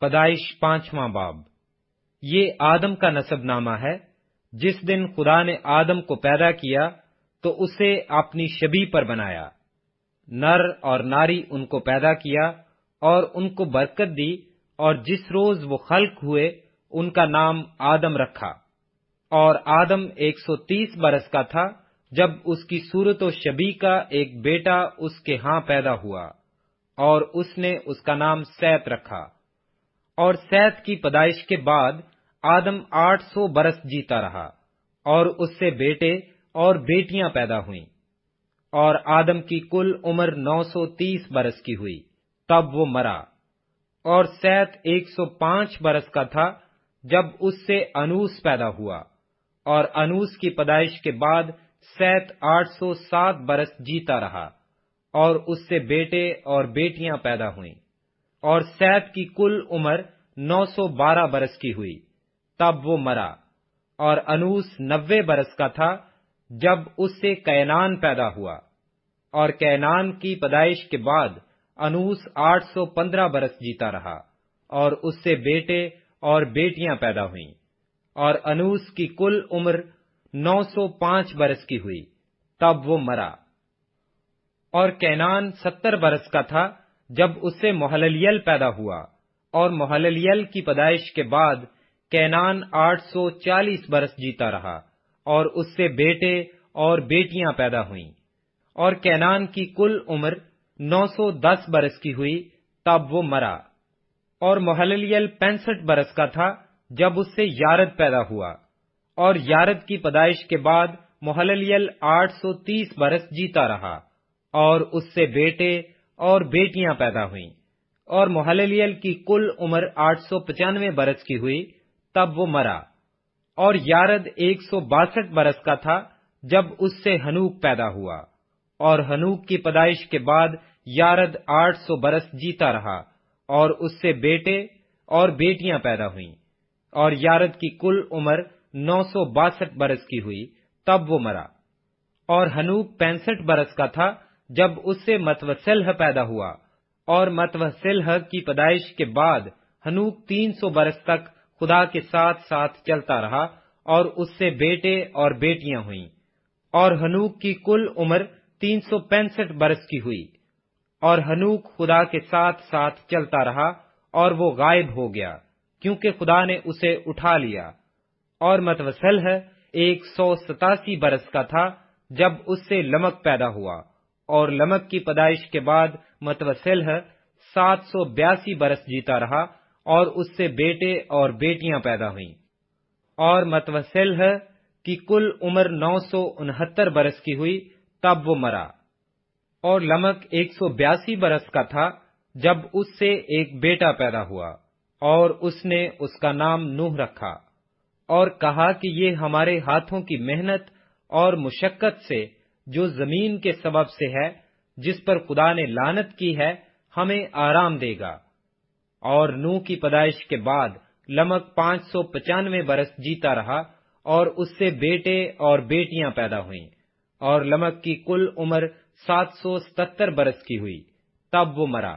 پیدائش 5واں باب۔ یہ آدم کا نسب نامہ ہے۔ جس دن خدا نے آدم کو پیدا کیا تو اسے اپنی شبیہ پر بنایا، نر اور ناری ان کو پیدا کیا اور ان کو برکت دی، اور جس روز وہ خلق ہوئے ان کا نام آدم رکھا۔ اور آدم 130 برس کا تھا جب اس کی صورت و شبیہ کا ایک بیٹا اس کے ہاں پیدا ہوا، اور اس نے اس کا نام سیت رکھا۔ اور سیت کی پیدائش کے بعد آدم 800 برس جیتا رہا، اور اس سے بیٹے اور بیٹیاں پیدا ہوئیں۔ اور آدم کی کل عمر 930 برس کی ہوئی، تب وہ مرا۔ اور سیت 105 برس کا تھا جب اس سے انوس پیدا ہوا، اور انوس کی پیدائش کے بعد سیت 807 برس جیتا رہا، اور اس سے بیٹے اور بیٹیاں پیدا ہوئیں۔ اور سیت کی کل عمر 912 برس کی ہوئی، تب وہ مرا۔ اور انوس 90 برس کا تھا جب اس سے کینان پیدا ہوا، اور کینان کی پیدائش کے بعد انوس 815 برس جیتا رہا، اور اس سے بیٹے اور بیٹیاں پیدا ہوئیں۔ اور انوس کی کل عمر 905 برس کی ہوئی، تب وہ مرا۔ اور کینان 70 برس کا تھا جب اس سے مہللیل پیدا ہوا، اور مہللیل کی پیدائش کے بعد کینان 840 برس جیتا رہا، اور اس سے بیٹے اور بیٹیاں پیدا ہوئیں۔ اور کینان کی کل عمر 910 برس کی ہوئی، تب وہ مرا۔ اور مہللیل 65 برس کا تھا جب اس سے یارد پیدا ہوا، اور یارد کی پیدائش کے بعد مہللیل 830 برس جیتا رہا، اور اس سے بیٹے اور بیٹیاں پیدا ہوئیں۔ اور مہللیل کی کل عمر 895 برس کی ہوئی، تب وہ مرا۔ اور یارد 162 برس کا تھا جب اس سے ہنوک پیدا ہوا، اور ہنوک کی پیدائش کے بعد یارد 800 برس جیتا رہا، اور اس سے بیٹے اور بیٹیاں پیدا ہوئیں۔ اور یارد کی کل عمر 962 برس کی ہوئی، تب وہ مرا۔ اور ہنوک 65 برس کا تھا جب اس سے متوسلح پیدا ہوا، اور متوسلح کی پیدائش کے بعد ہنوک 300 برس تک خدا کے ساتھ ساتھ چلتا رہا، اور اس سے بیٹے اور بیٹیاں ہوئیں۔ اور ہنوک کی کل عمر 365 برس کی ہوئی۔ اور ہنوک خدا کے ساتھ ساتھ چلتا رہا، اور وہ غائب ہو گیا، کیونکہ خدا نے اسے اٹھا لیا۔ اور متوسلح 187 برس کا تھا جب اس سے لمک پیدا ہوا، اور لمک کی پیدائش کے بعد متوسلح 782 برس جیتا رہا، اور اس سے بیٹے اور بیٹیاں پیدا ہوئیں۔ اور متوسلح کی کل عمر 969 برس کی ہوئی، تب وہ مرا۔ اور لمک 182 برس کا تھا جب اس سے ایک بیٹا پیدا ہوا، اور اس نے اس کا نام نوح رکھا، اور کہا کہ یہ ہمارے ہاتھوں کی محنت اور مشقت سے جو زمین کے سبب سے ہے، جس پر خدا نے لعنت کی ہے، ہمیں آرام دے گا۔ اور نوح کی پیدائش کے بعد لمک 595 برس جیتا رہا، اور اس سے بیٹے اور بیٹیاں پیدا ہوئیں۔ اور لمک کی کل عمر 777 برس کی ہوئی، تب وہ مرا۔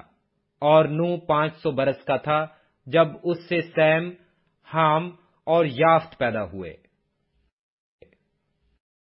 اور نوح 500 برس کا تھا جب اس سے سیم، حام اور یافت پیدا ہوئے۔